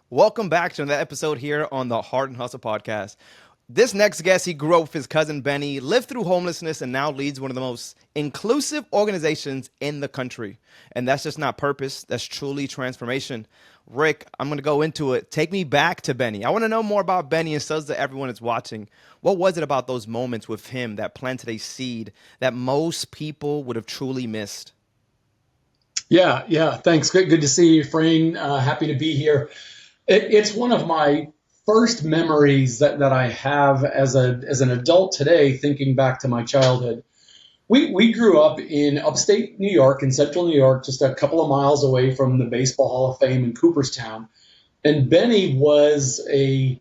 Welcome back to another episode here on the Heart and Hustle podcast. This next guest, he grew up with his cousin Benny, lived through homelessness, and now leads one of the most inclusive organizations in the country. And that's just not purpose, that's truly transformation. Rick, I'm going to go into it. Take me back to Benny. I want to know more about Benny and so that everyone is watching. What was it about those moments with him that planted a seed that most people would have truly missed? Yeah. Thanks. Good to see you, Efrain. Happy to be here. It's one of my first memories that I have as an adult today, thinking back to my childhood. We grew up in upstate New York, in central New York, just a couple of miles away from the Baseball Hall of Fame in Cooperstown. And Benny was a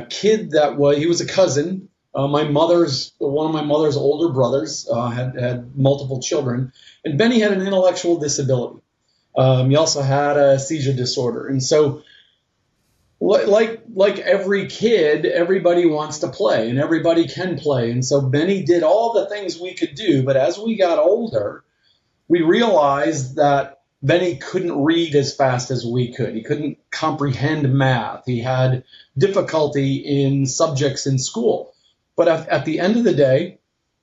kid he was a cousin. One of my mother's older brothers had multiple children, and Benny had an intellectual disability. He also had a seizure disorder, and so like every kid, everybody wants to play, and everybody can play. And so Benny did all the things we could do, but as we got older, we realized that Benny couldn't read as fast as we could. He couldn't comprehend math. He had difficulty in subjects in school. But at the end of the day,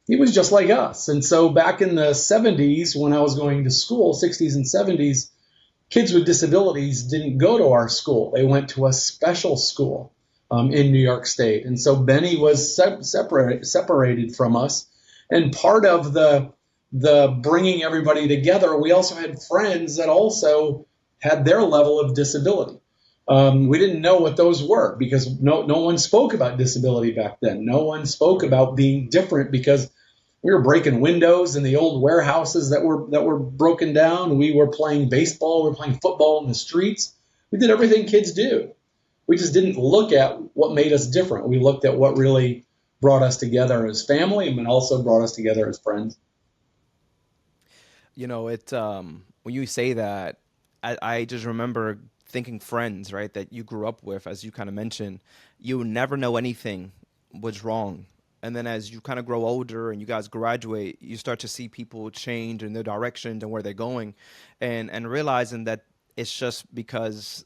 he was just like us. And so back in the 70s, when I was going to school, 60s and 70s, kids with disabilities didn't go to our school. They went to a special school in New York State. And so Benny was separated from us. And part of the bringing everybody together, we also had friends that also had their level of disability. We didn't know what those were because no one spoke about disability back then. No one spoke about being different because we were breaking windows in the old warehouses that were broken down. We were playing baseball. We were playing football in the streets. We did everything kids do. We just didn't look at what made us different. We looked at what really brought us together as family and also brought us together as friends. When you say that, I just remember thinking friends, right, that you grew up with, as you kind of mentioned, you never know anything was wrong. And then as you kind of grow older and you guys graduate, you start to see people change in their directions and where they're going, and realizing that it's just because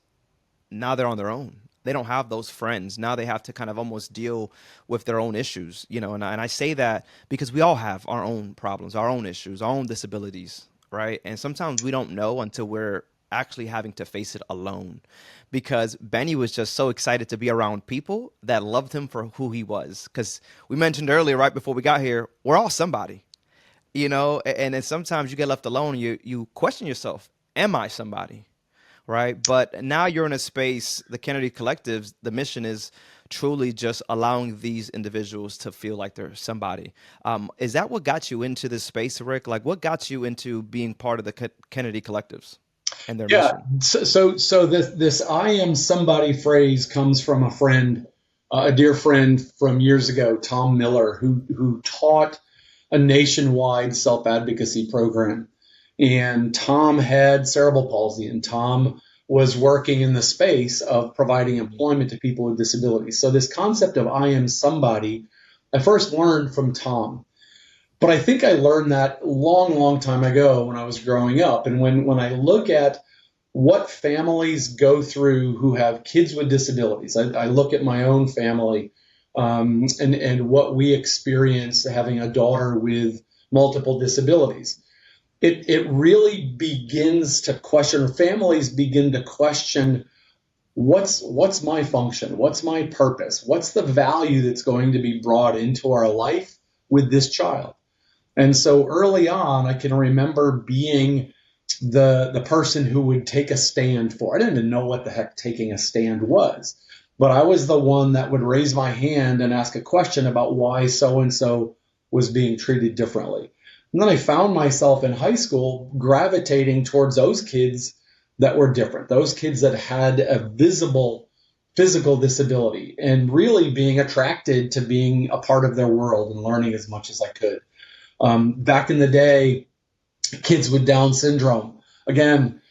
now they're on their own. They don't have those friends. Now they have to kind of almost deal with their own issues, and I say that because we all have our own problems, our own issues, our own disabilities, right? And sometimes we don't know until we're actually having to face it alone. Because Benny was just so excited to be around people that loved him for who he was. Because we mentioned earlier, right before we got here, we're all somebody, and then sometimes you get left alone. You question yourself, am I somebody? Right? But now you're in a space, the Kennedy Collectives, the mission is truly just allowing these individuals to feel like they're somebody. Is that what got you into this space, Rick? Like, what got you into being part of the Kennedy Collectives and their Yeah. mission? So this "I am somebody" phrase comes from a friend, a dear friend from years ago, Tom Miller, who taught a nationwide self advocacy program. And Tom had cerebral palsy, and Tom was working in the space of providing employment to people with disabilities. So this concept of "I am somebody," I first learned from Tom. But I think I learned that long time ago when I was growing up. And when I look at what families go through who have kids with disabilities, I look at my own family and what we experience having a daughter with multiple disabilities. It really begins to question, or families begin to question, what's my function? What's my purpose? What's the value that's going to be brought into our life with this child? And so early on, I can remember being the person who would take a stand for. I didn't even know what the heck taking a stand was, but I was the one that would raise my hand and ask a question about why so and so was being treated differently. And then I found myself in high school gravitating towards those kids that were different, those kids that had a visible physical disability, and really being attracted to being a part of their world and learning as much as I could. Back in the day, kids with Down syndrome, again,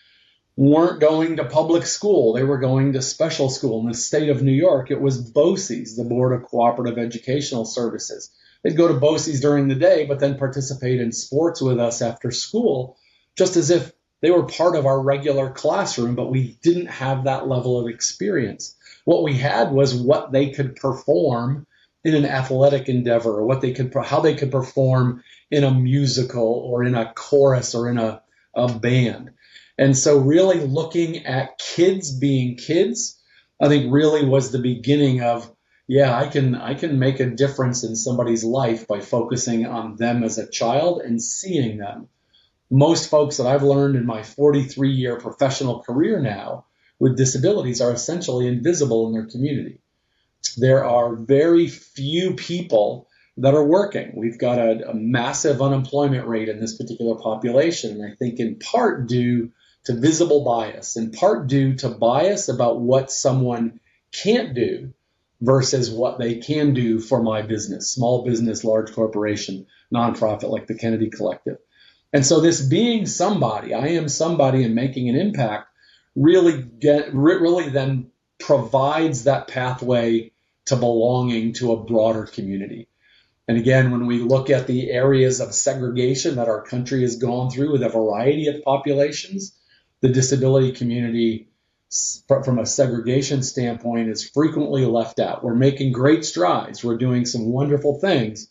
weren't going to public school. They were going to special school. In the state of New York, it was BOCES, the Board of Cooperative Educational Services. They'd go to BOCES during the day, but then participate in sports with us after school, just as if They were part of our regular classroom, but we didn't have that level of experience. What we had was what they could perform in an athletic endeavor, or how they could perform in a musical or in a chorus or in a band. And so really looking at kids being kids, I think really was the beginning of, yeah, I can make a difference in somebody's life by focusing on them as a child and seeing them. Most folks that I've learned in my 43-year professional career now with disabilities are essentially invisible in their community. There are very few people that are working. We've got a massive unemployment rate in this particular population, and I think in part due to visible bias, in part due to bias about what someone can't do versus what they can do for my business, small business, large corporation, nonprofit like the Kennedy Collective. And so this being somebody, I am somebody and making an impact, really then provides that pathway to belonging to a broader community. And again, when we look at the areas of segregation that our country has gone through with a variety of populations, the disability community, from a segregation standpoint, is frequently left out. We're making great strides. We're doing some wonderful things,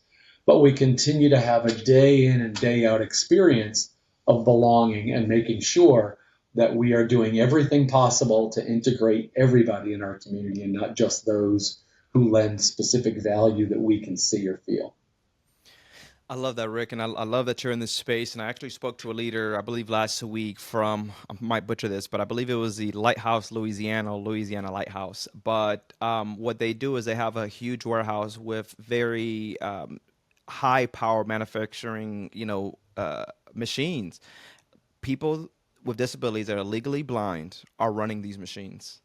but we continue to have a day in and day out experience of belonging and making sure that we are doing everything possible to integrate everybody in our community and not just those who lend specific value that we can see or feel. I love that, Rick, and I love that you're in this space. And I actually spoke to a leader, I believe, last week from, I might butcher this, but I believe it was the Lighthouse, Louisiana Lighthouse. But what they do is they have a huge warehouse with very high power manufacturing, machines. People with disabilities that are legally blind are running these machines.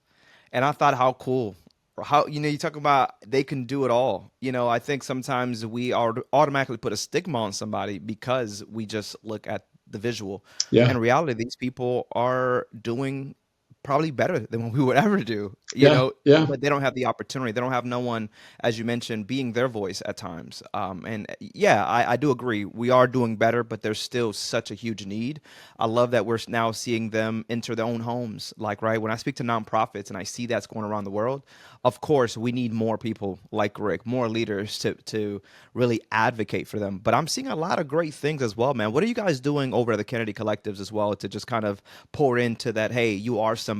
And I thought, how cool. How, you talk about they can do it all. I think sometimes we automatically put a stigma on somebody because we just look at the visual. Yeah, In reality, these people are doing probably better than what we would ever do, yeah, yeah. but they don't have the opportunity. They don't have no one, as you mentioned, being their voice at times. And yeah, I do agree. We are doing better, but there's still such a huge need. I love that we're now seeing them enter their own homes. Like, right, when I speak to nonprofits and I see that's going around the world, of course, we need more people like Rick, more leaders to really advocate for them. But I'm seeing a lot of great things as well, man. What are you guys doing over at the Kennedy Collectives as well to just kind of pour into that, hey, you are somebody,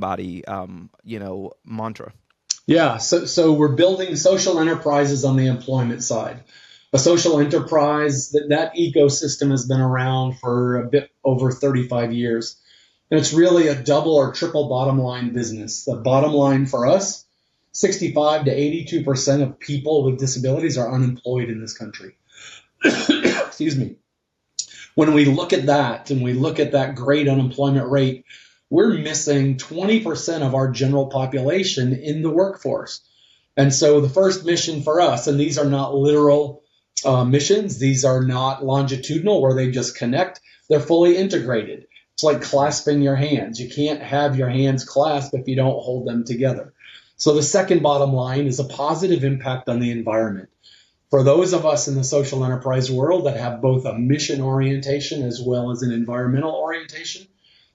mantra? Yeah, so we're building social enterprises on the employment side. A social enterprise, that ecosystem has been around for a bit over 35 years. And it's really a double or triple bottom line business. The bottom line for us, 65 to 82% of people with disabilities are unemployed in this country. Excuse me. When we look at that and we look at that great unemployment rate, we're missing 20% of our general population in the workforce. And so the first mission for us, and these are not literal missions, these are not longitudinal where they just connect, they're fully integrated. It's like clasping your hands. You can't have your hands clasped if you don't hold them together. So the second bottom line is a positive impact on the environment. For those of us in the social enterprise world that have both a mission orientation as well as an environmental orientation,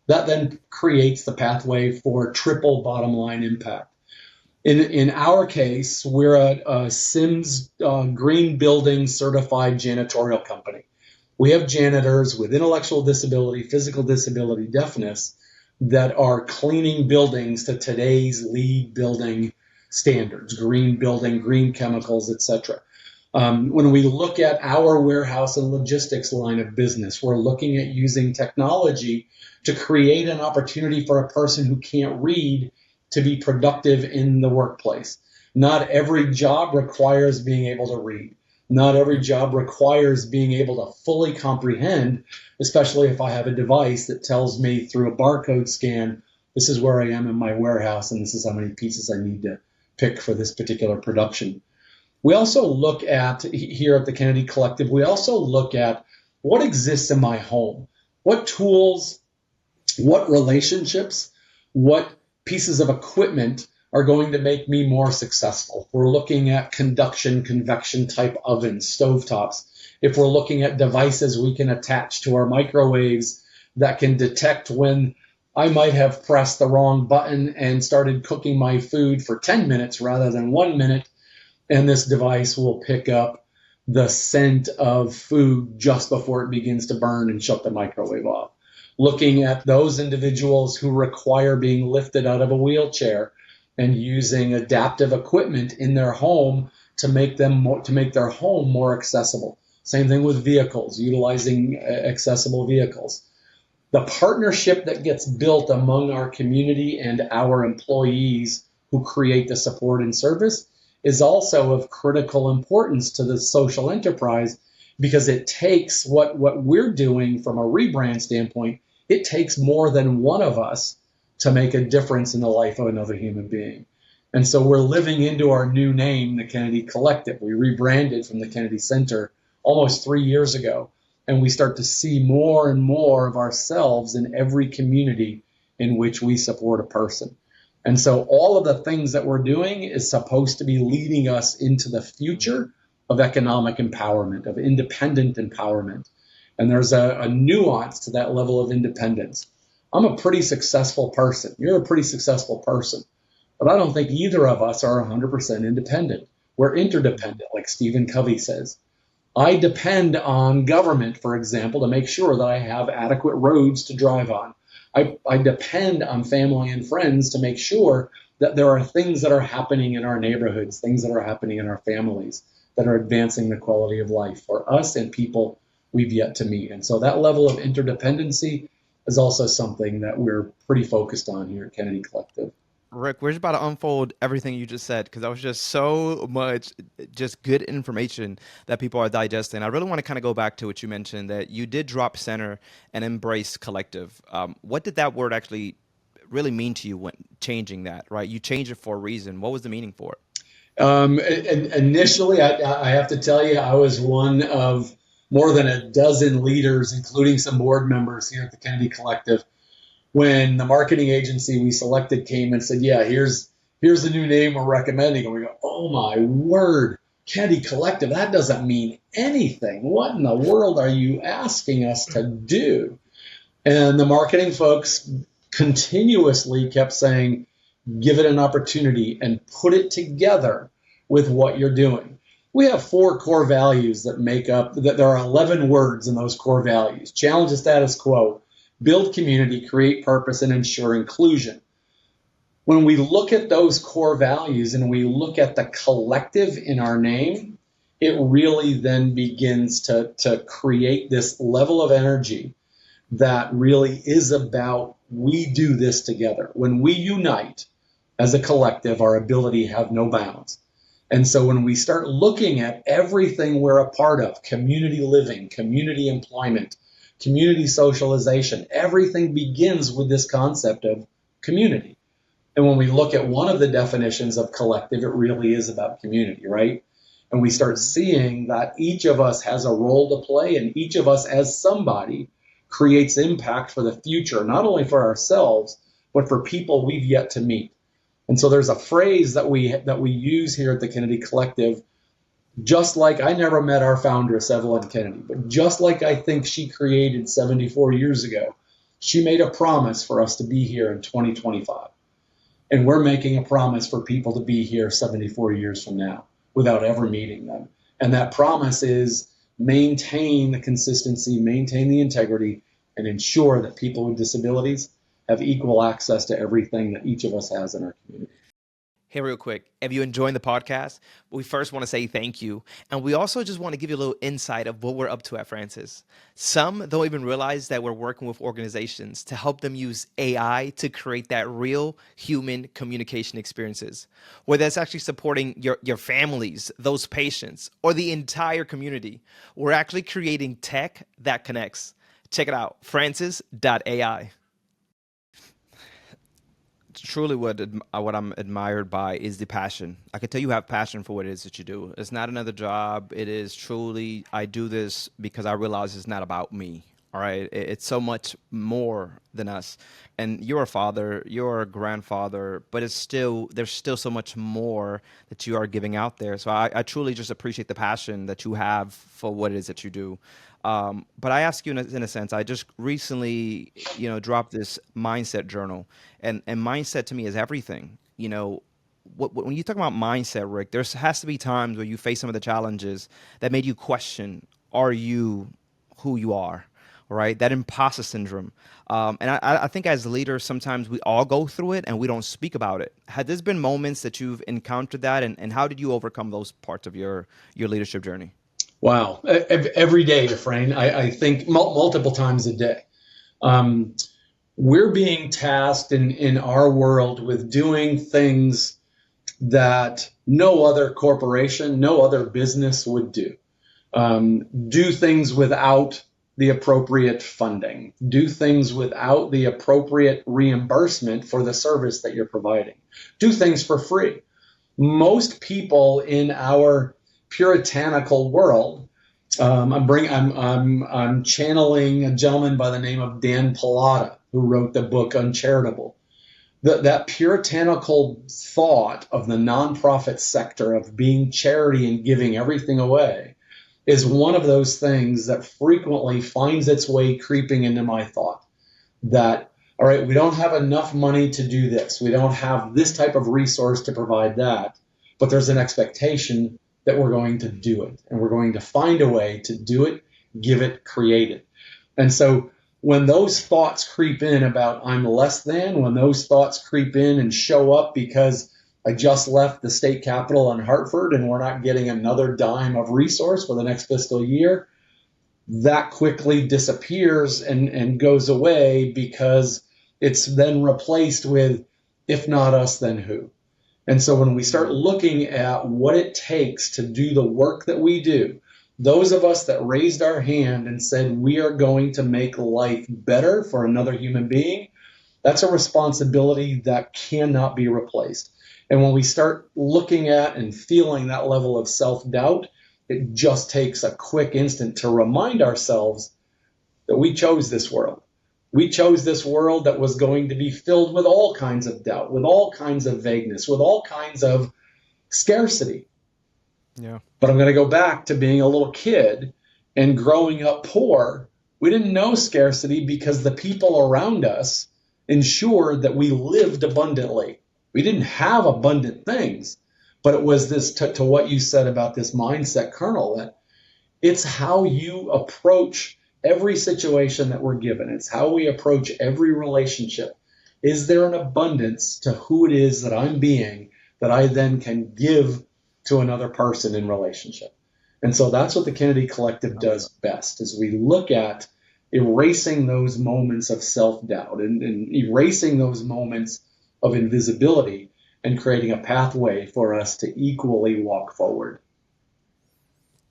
that then creates the pathway for triple bottom line impact. In our case, we're a SIMS green building certified janitorial company. We have janitors with intellectual disability, physical disability, deafness that are cleaning buildings to today's LEED building standards, green building, green chemicals, etc. When we look at our warehouse and logistics line of business, we're looking at using technology to create an opportunity for a person who can't read to be productive in the workplace. Not every job requires being able to read. Not every job requires being able to fully comprehend, especially if I have a device that tells me through a barcode scan, this is where I am in my warehouse and this is how many pieces I need to pick for this particular production. We also look at, here at the Kennedy Collective, we also look at what exists in my home. What tools, what relationships, what pieces of equipment are going to make me more successful. We're looking at conduction, convection type ovens, stovetops. If we're looking at devices we can attach to our microwaves that can detect when I might have pressed the wrong button and started cooking my food for 10 minutes rather than 1 minute. And this device will pick up the scent of food just before it begins to burn and shut the microwave off. Looking at those individuals who require being lifted out of a wheelchair and using adaptive equipment in their home to make their home more accessible. Same thing with vehicles, utilizing accessible vehicles. The partnership that gets built among our community and our employees who create the support and service is also of critical importance to the social enterprise, because it takes what we're doing from a rebrand standpoint, it takes more than one of us to make a difference in the life of another human being. And so we're living into our new name, the Kennedy Collective. We rebranded from the Kennedy Center almost 3 years ago, and we start to see more and more of ourselves in every community in which we support a person. And so all of the things that we're doing is supposed to be leading us into the future of economic empowerment, of independent empowerment. And there's a nuance to that level of independence. I'm a pretty successful person. You're a pretty successful person. But I don't think either of us are 100% independent. We're interdependent, like Stephen Covey says. I depend on government, for example, to make sure that I have adequate roads to drive on. I depend on family and friends to make sure that there are things that are happening in our neighborhoods, things that are happening in our families that are advancing the quality of life for us and people we've yet to meet. And so that level of interdependency is also something that we're pretty focused on here at Kennedy Collective. Rick, we're just about to unfold everything you just said because that was just so much just good information that people are digesting. I really want to kind of go back to what you mentioned, that you did drop center and embrace collective. What did that word actually really mean to you when changing that, right? You changed it for a reason. What was the meaning for it? Initially, I have to tell you, I was one of more than a dozen leaders, including some board members here at the Kennedy Collective, when the marketing agency we selected came and said, yeah, here's the new name we're recommending. And we go, oh my word, Kennedy Collective, that doesn't mean anything. What in the world are you asking us to do? And the marketing folks continuously kept saying, give it an opportunity and put it together with what you're doing. We have 4 core values that make up, that there are 11 words in those core values. Challenge the status quo, build community, create purpose, and ensure inclusion. When we look at those core values and we look at the collective in our name, it really then begins to create this level of energy that really is about, we do this together. When we unite as a collective, our ability have no bounds. And so when we start looking at everything we're a part of, community living, community employment, community socialization, everything begins with this concept of community. And when we look at one of the definitions of collective, it really is about community, right? And we start seeing that each of us has a role to play, and each of us as somebody creates impact for the future, not only for ourselves, but for people we've yet to meet. And so there's a phrase that we use here at the Kennedy Collective, just like I never met our foundress, Evelyn Kennedy, but just like I think she created 74 years ago, she made a promise for us to be here in 2025. And we're making a promise for people to be here 74 years from now without ever meeting them. And that promise is maintain the consistency, maintain the integrity, and ensure that people with disabilities have equal access to everything that each of us has in our community. Hey, real quick, if you're enjoying the podcast, we first want to say thank you. And we also just want to give you a little insight of what we're up to at FRANSiS. Some don't even realize that we're working with organizations to help them use AI to create that real human communication experiences, whether that's actually supporting your families, those patients, or the entire community. We're actually creating tech that connects. Check it out, francis.ai. Truly what I'm admired by is the passion. I can tell you have passion for what it is that you do. It's not another job. It is truly, I do this because I realize it's not about me. All right. It's so much more than us. And you're a father, you're a grandfather, but there's still so much more that you are giving out there. So I truly just appreciate the passion that you have for what it is that you do. But I ask you in a sense, I just recently, dropped this mindset journal, and mindset to me is everything. When you talk about mindset, Rick, there has to be times where you face some of the challenges that made you question, are you who you are? Right? That imposter syndrome. And I think as leaders, sometimes we all go through it and we don't speak about it. Had there been moments that you've encountered that, and how did you overcome those parts of your leadership journey? Wow. Every day, Efrain, I think multiple times a day. Um, we're being tasked in our world with doing things that no other corporation, no other business would do. Do things without the appropriate funding, do things without the appropriate reimbursement for the service that you're providing, do things for free. Most people in our puritanical world, I'm channeling a gentleman by the name of Dan Pallotta, who wrote the book Uncharitable. That puritanical thought of the nonprofit sector of being charity and giving everything away is one of those things that frequently finds its way creeping into my thought. That, all right, we don't have enough money to do this. We don't have this type of resource to provide that. But there's an expectation that we're going to do it. And we're going to find a way to do it, give it, create it. And so when those thoughts creep in about I'm less than, when those thoughts creep in and show up because I just left the state capitol in Hartford and we're not getting another dime of resource for the next fiscal year, that quickly disappears and goes away because it's then replaced with, if not us, then who? And so when we start looking at what it takes to do the work that we do, those of us that raised our hand and said we are going to make life better for another human being, that's a responsibility that cannot be replaced. And when we start looking at and feeling that level of self-doubt, it just takes a quick instant to remind ourselves that we chose this world. We chose this world that was going to be filled with all kinds of doubt, with all kinds of vagueness, with all kinds of scarcity. Yeah. But I'm going to go back to being a little kid and growing up poor. We didn't know scarcity because the people around us ensured that we lived abundantly. We didn't have abundant things, but it was this to what you said about this mindset kernel, that it's how you approach every situation that we're given. It's how we approach every relationship. Is there an abundance to who it is that I'm being that I then can give to another person in relationship? And so that's what the Kennedy Collective does best, is we look at erasing those moments of self-doubt and erasing those moments of invisibility and creating a pathway for us to equally walk forward.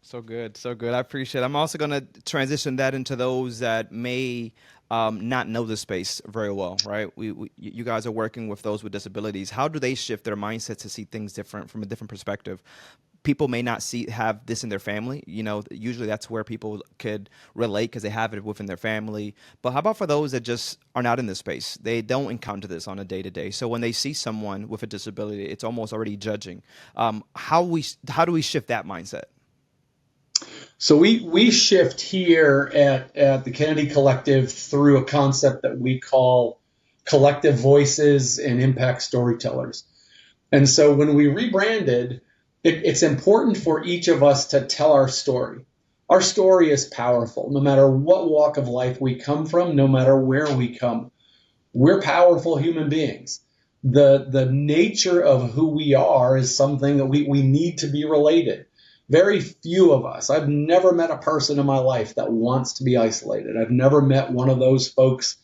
So good, so good. I appreciate it. I'm also going to transition that into those that may not know the space very well, right? You guys are working with those with disabilities. How do they shift their mindset to see things different from a different perspective? People may not have this in their family. Usually that's where people could relate because they have it within their family. But how about for those that just are not in this space? They don't encounter this on a day to day. So when they see someone with a disability, it's almost already judging. How do we shift that mindset? So we shift here at the Kennedy Collective through a concept that we call collective voices and impact storytellers. And so when we rebranded, it's important for each of us to tell our story. Our story is powerful. No matter what walk of life we come from, no matter where we come, we're powerful human beings. The nature of who we are is something that we need to be related. Very few of us, I've never met a person in my life that wants to be isolated. I've never met one of those folks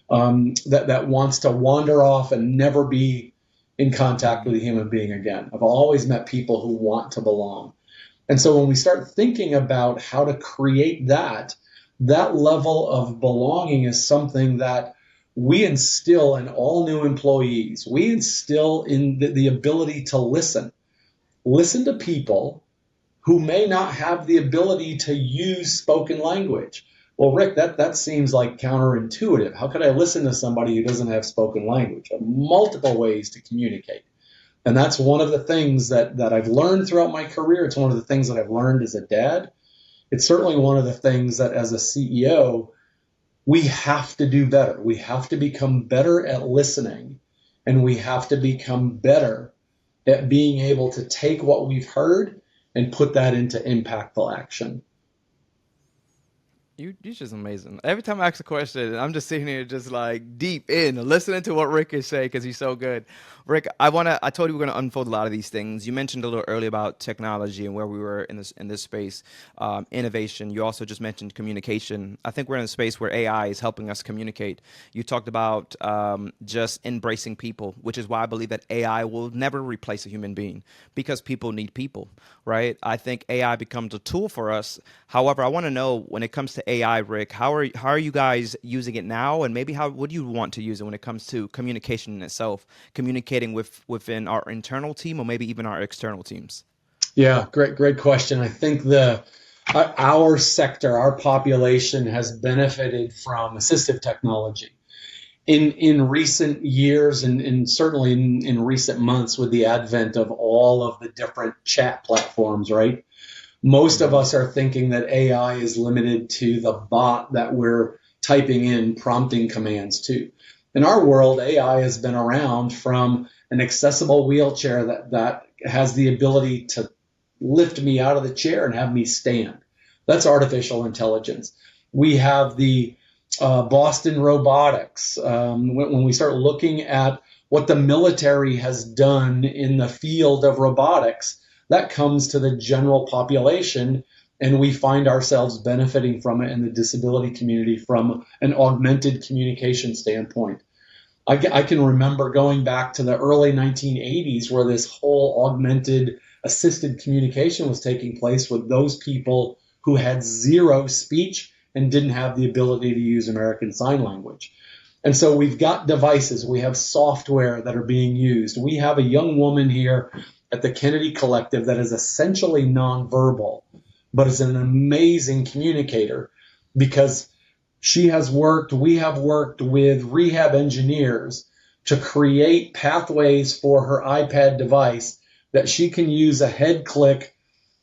that wants to wander off and never be in contact with a human being again. I've always met people who want to belong. And so when we start thinking about how to create that level of belonging is something that we instill in all new employees. We instill in the ability to listen. Listen to people who may not have the ability to use spoken language. Well, Rick, that seems like counterintuitive. How could I listen to somebody who doesn't have spoken language? There are multiple ways to communicate. And that's one of the things that I've learned throughout my career. It's one of the things that I've learned as a dad. It's certainly one of the things that as a CEO, we have to do better. We have to become better at listening, and we have to become better at being able to take what we've heard and put that into impactful action. You're just amazing. Every time I ask a question, I'm just sitting here just like deep in listening to what Rick is saying because he's so good. Rick, I told you we're gonna unfold a lot of these things. You mentioned a little earlier about technology and where we were in this space, innovation. You also just mentioned communication. I think we're in a space where AI is helping us communicate. You talked about just embracing people, which is why I believe that AI will never replace a human being because people need people, right? I think AI becomes a tool for us. However, I want to know when it comes to AI, Rick, how are you guys using it now, and maybe how would you want to use it when it comes to communication in itself, communicating within our internal team or maybe even our external teams? Yeah, great question. I think the our sector, our population has benefited from assistive technology in recent years, and certainly in recent months with the advent of all of the different chat platforms, right? Most of Hmm. us are thinking that AI is limited to the bot that we're typing in prompting commands to. In our world, AI has been around from an accessible wheelchair that has the ability to lift me out of the chair and have me stand. That's artificial intelligence. We have the Boston Robotics. When we start looking at what the military has done in the field of robotics, that comes to the general population, and we find ourselves benefiting from it in the disability community from an augmented communication standpoint. I can remember going back to the early 1980s where this whole augmented assisted communication was taking place with those people who had zero speech and didn't have the ability to use American Sign Language. And so we've got devices, we have software that are being used. We have a young woman here at the Kennedy Collective that is essentially nonverbal, but is an amazing communicator because we have worked with rehab engineers to create pathways for her iPad device that she can use a head click,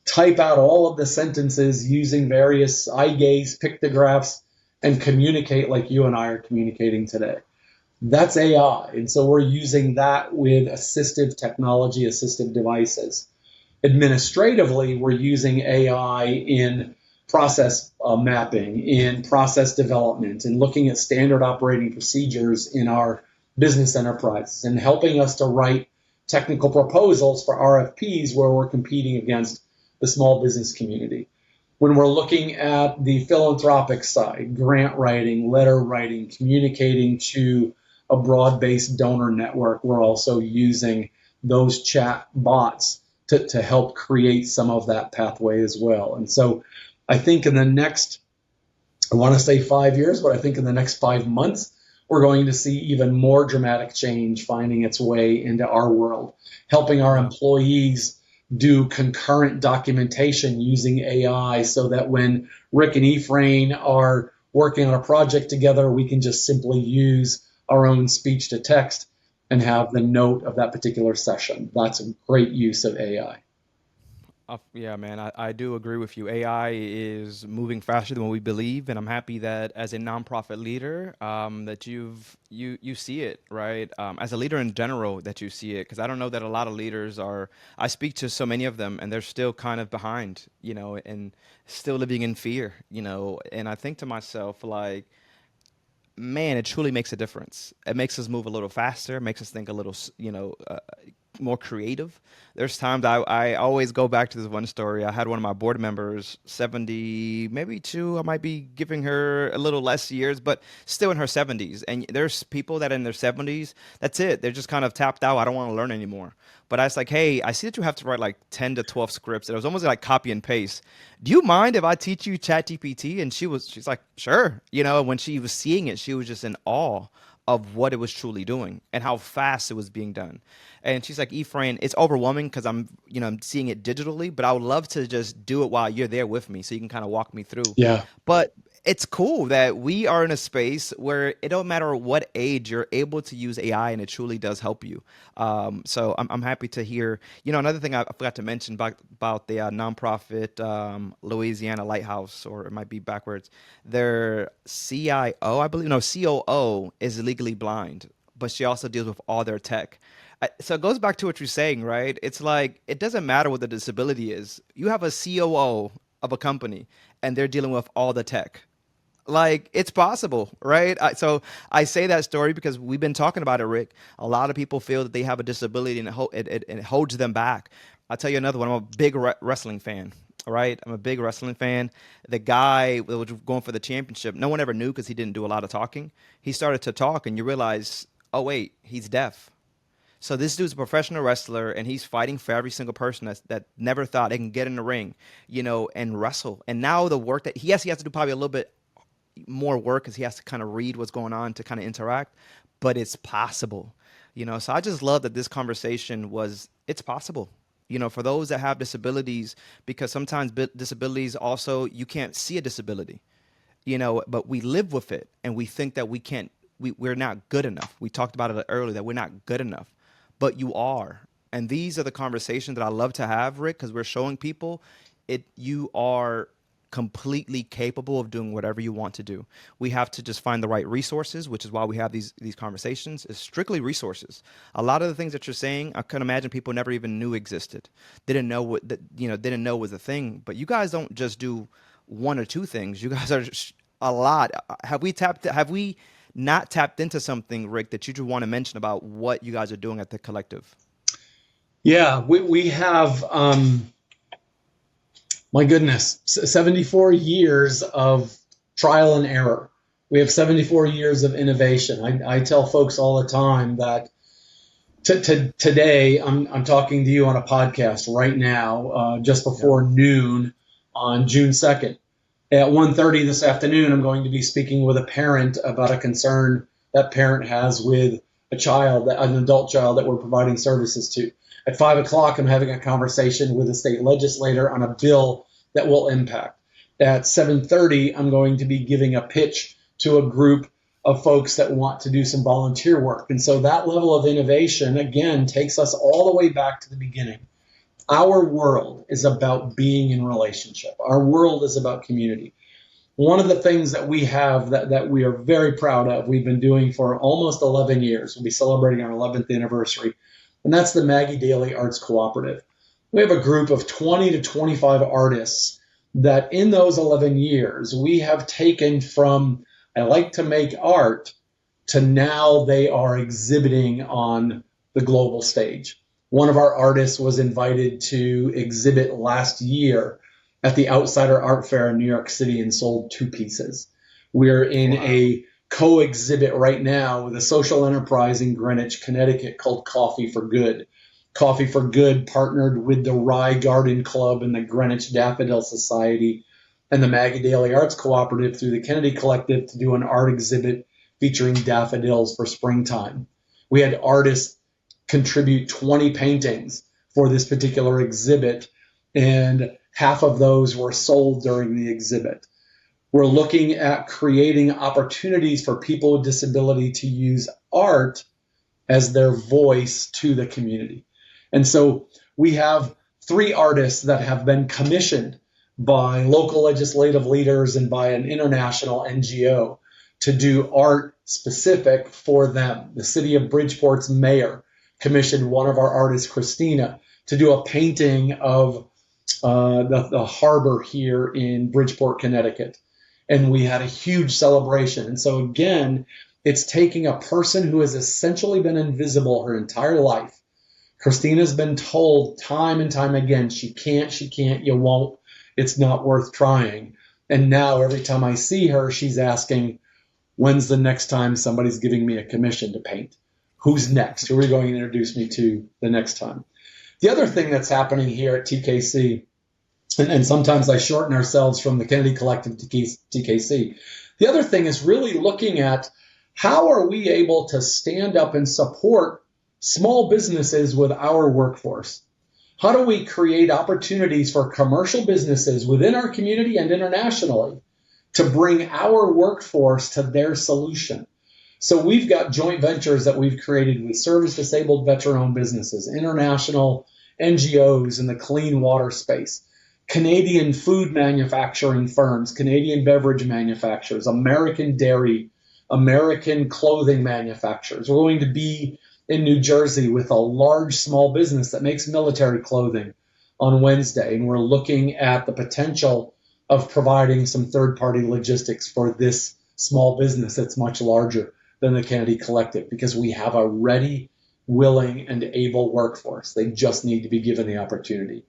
type out all of the sentences using various eye gaze pictographs, and communicate like you and I are communicating today. That's AI. And so we're using that with assistive technology, assistive devices. Administratively, we're using AI in process mapping, in process development, and looking at standard operating procedures in our business enterprises and helping us to write technical proposals for RFPs where we're competing against the small business community. When we're looking at the philanthropic side, grant writing, letter writing, communicating to a broad based donor network, we're also using those chat bots to help create some of that pathway as well. And so I think in the next, I want to say 5 years, but I think in the next 5 months, we're going to see even more dramatic change finding its way into our world, helping our Yeah. employees do concurrent documentation using AI so that when Rick and Efrain are working on a project together, we can just simply use our own speech to text and have the note of that particular session. That's a great use of AI. Yeah, man, I do agree with you. AI is moving faster than what we believe, and I'm happy that as a nonprofit leader, that you see it, right? As a leader in general, that you see it, because I don't know that a lot of leaders are. I speak to so many of them, and they're still kind of behind, and still living in fear, And I think to myself, like, man, it truly makes a difference. It makes us move a little faster, makes us think a little, more creative. There's times I always go back to this one story. I had one of my board members, 70, maybe two. I might be giving her a little less years, but still in her 70s. And there's people that in their 70s, that's it. They're just kind of tapped out. I don't want to learn anymore. But I was like, hey, I see that you have to write like 10 to 12 scripts. And it was almost like copy and paste. Do you mind if I teach you ChatGPT? And she's like, sure. When she was seeing it, she was just in awe of what it was truly doing and how fast it was being done. And she's like, Efrain, it's overwhelming because I'm seeing it digitally, but I would love to just do it while you're there with me so you can kind of walk me through. Yeah. But it's cool that we are in a space where it don't matter what age you're able to use AI and it truly does help you. So I'm happy to hear. You know, another thing I forgot to mention about the nonprofit Louisiana Lighthouse, or it might be backwards. Their CIO, I believe, no, COO is legally blind, but she also deals with all their tech. So it goes back to what you're saying, right? It's like it doesn't matter what the disability is. You have a COO of a company, and they're dealing with all the tech. Like it's possible, right? So I say that story because we've been talking about it, Rick. A lot of people feel that they have a disability and it holds them back. I'll tell you another one. I'm a big wrestling fan. All right, I'm a big wrestling fan. The guy that was going for the championship, no one ever knew because he didn't do a lot of talking. He started to talk, and you realize, oh wait, he's deaf. So this dude's a professional wrestler, and he's fighting for every single person that never thought they can get in the ring, you know, and wrestle. And now the work that he has to do probably a little bit more work because he has to kind of read what's going on to kind of interact, but it's possible, you know. So I just love that this conversation was it's possible, you know, for those that have disabilities, because sometimes disabilities also you can't see a disability, you know, but we live with it and we think that we can't, we're not good enough. We talked about it earlier that we're not good enough, but you are. And these are the conversations that I love to have, Rick, because we're showing people you are completely capable of doing whatever you want to do. We have to just find the right resources, which is why we have these conversations. It's strictly resources. A lot of the things that you're saying, I can imagine people never even knew existed. Didn't know what that, you know, didn't know was a thing. But you guys don't just do one or two things. You guys are a lot. Have we not tapped into something, Rick, that you just want to mention about what you guys are doing at the collective? Yeah, we have, my goodness, 74 years of trial and error. We have 74 years of innovation. I tell folks all the time that today I'm talking to you on a podcast right now, just Yeah. before noon on June 2nd. At 1:30 this afternoon, I'm going to be speaking with a parent about a concern that parent has with a child, an adult child that we're providing services to. At 5 o'clock, I'm having a conversation with a state legislator on a bill that will impact. At 7:30, I'm going to be giving a pitch to a group of folks that want to do some volunteer work. And so that level of innovation, again, takes us all the way back to the beginning. Our world is about being in relationship. Our world is about community. One of the things that we have that we are very proud of, we've been doing for almost 11 years. We'll be celebrating our 11th anniversary, and that's the Maggie Daly Arts Cooperative. We have a group of 20 to 25 artists that in those 11 years, we have taken from, I like to make art, to now they are exhibiting on the global stage. One of our artists was invited to exhibit last year at the Outsider Art Fair in New York City and sold 2 pieces. We're in Wow. a co-exhibit right now with a social enterprise in Greenwich, Connecticut called Coffee for Good. Coffee for Good partnered with the Rye Garden Club and the Greenwich Daffodil Society and the Maggie Daly Arts Cooperative through the Kennedy Collective to do an art exhibit featuring daffodils for springtime. We had artists contribute 20 paintings for this particular exhibit, and half of those were sold during the exhibit. We're looking at creating opportunities for people with disability to use art as their voice to the community. And so we have 3 artists that have been commissioned by local legislative leaders and by an international NGO to do art specific for them. The city of Bridgeport's mayor commissioned one of our artists, Christina, to do a painting of the harbor here in Bridgeport, Connecticut. And we had a huge celebration. And so, again, it's taking a person who has essentially been invisible her entire life. Christina's been told time and time again, she can't, you won't, it's not worth trying. And now every time I see her, she's asking, when's the next time somebody's giving me a commission to paint? Who's next? Who are you going to introduce me to the next time? The other thing that's happening here at TKC, and sometimes I shorten ourselves from the Kennedy Collective to TKC, the other thing is really looking at how are we able to stand up and support small businesses with our workforce? How do we create opportunities for commercial businesses within our community and internationally to bring our workforce to their solution. So we've got joint ventures that we've created with service disabled veteran-owned businesses, international NGOs in the clean water space, Canadian food manufacturing firms, Canadian beverage manufacturers, American dairy, American clothing manufacturers. We're going to be in New Jersey with a large small business that makes military clothing on Wednesday, and we're looking at the potential of providing some third-party logistics for this small business that's much larger than the Kennedy Collective, because we have a ready, willing, and able workforce. They just need to be given the opportunity.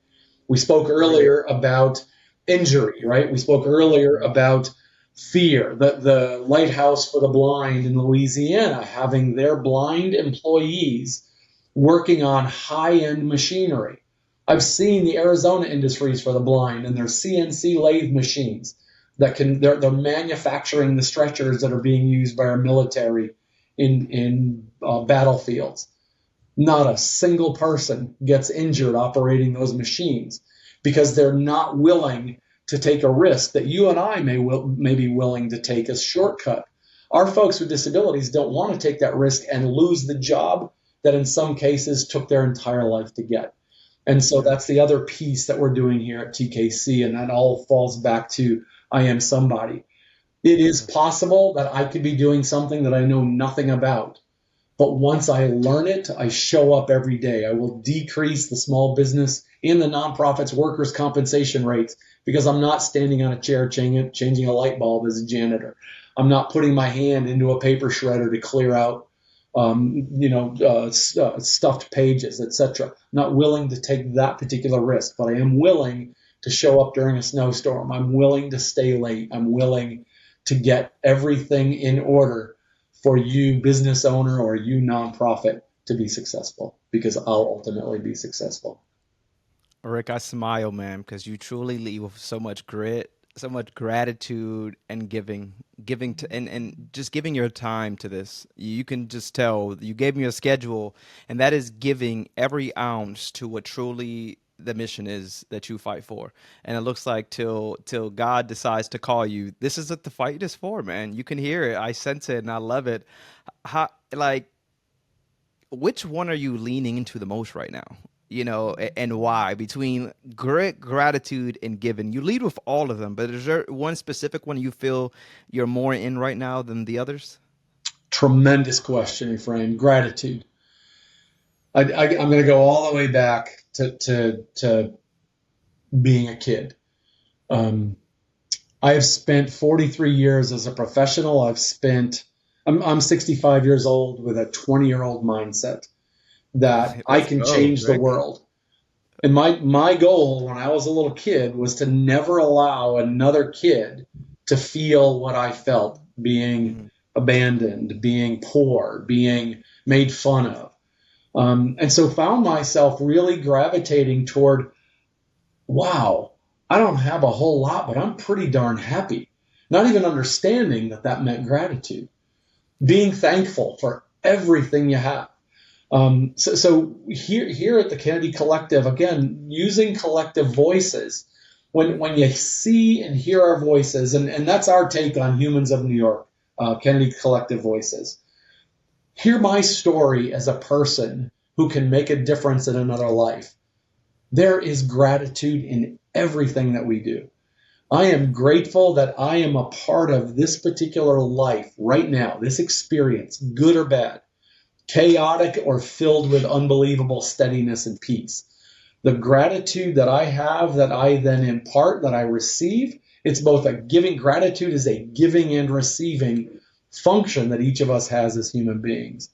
We spoke earlier about injury, right? We spoke earlier about fear. The Lighthouse for the Blind in Louisiana having their blind employees working on high-end machinery. I've seen the Arizona Industries for the Blind and their CNC lathe machines that they're manufacturing the stretchers that are being used by our military in battlefields. Not a single person gets injured operating those machines because they're not willing to take a risk that you and I may be willing to take as shortcut. Our folks with disabilities don't want to take that risk and lose the job that in some cases took their entire life to get. And so that's the other piece that we're doing here at TKC, and that all falls back to I am somebody. It is possible that I could be doing something that I know nothing about. But once I learn it, I show up every day. I will decrease the small business and the nonprofits workers' compensation rates because I'm not standing on a chair changing a light bulb as a janitor. I'm not putting my hand into a paper shredder to clear out stuffed pages, etc. Not willing to take that particular risk, but I am willing to show up during a snowstorm. I'm willing to stay late. I'm willing to get everything in order for you business owner or you nonprofit to be successful, because I'll ultimately be successful. Rick, I smile, man, because you truly lead with so much grit, so much gratitude, and giving to, and just giving your time to this. You can just tell you gave me a schedule, and that is giving every ounce to what truly the mission is that you fight for. And it looks like till God decides to call you, this is what the fight is for, man. You can hear it. I sense it, and I love it. How, like, which one are you leaning into the most right now? And why? Between grit, gratitude, and giving, you lead with all of them. But is there one specific one you feel you're more in right now than the others? Tremendous question, Efrain. Gratitude. I'm going to go all the way back to being a kid. Um, I have spent 43 years as a professional. I'm 65 years old with a 20-year-old mindset that I Let's can go, change the Rick. world. And my goal when I was a little kid was to never allow another kid to feel what I felt, being Mhm. abandoned, being poor, being made fun of. And so found myself really gravitating toward, wow, I don't have a whole lot, but I'm pretty darn happy. Not even understanding that that meant gratitude, being thankful for everything you have. So here at the Kennedy Collective, again, using collective voices, when you see and hear our voices, and that's our take on Humans of New York, Kennedy Collective Voices. Hear my story as a person who can make a difference in another life. There is gratitude in everything that we do. I am grateful that I am a part of this particular life right now, this experience, good or bad, chaotic or filled with unbelievable steadiness and peace. The gratitude that I have, that I then impart, that I receive, it's both a giving. Gratitude is a giving and receiving function that each of us has as human beings.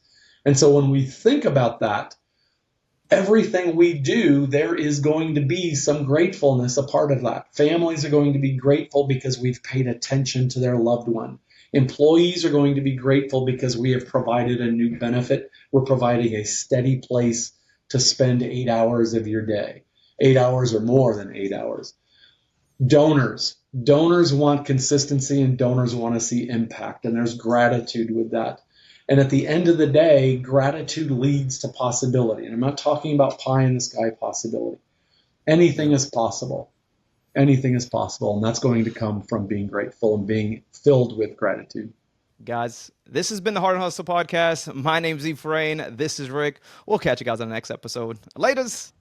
And so when we think about that, everything we do, there is going to be some gratefulness a part of that. Families are going to be grateful because we've paid attention to their loved one. Employees are going to be grateful because we have provided a new benefit. We're providing a steady place to spend 8 hours of your day, 8 hours or more than 8 hours. Donors want consistency, and donors want to see impact, and there's gratitude with that. And at the end of the day, gratitude leads to possibility. And I'm not talking about pie in the sky possibility. Anything Yeah. is possible. anything is possible. And that's going to come from being grateful and being filled with gratitude. Guys, this has been the Heart and Hustle podcast. My name's Efrain. This is Rick. We'll catch you guys on the next episode. Laters.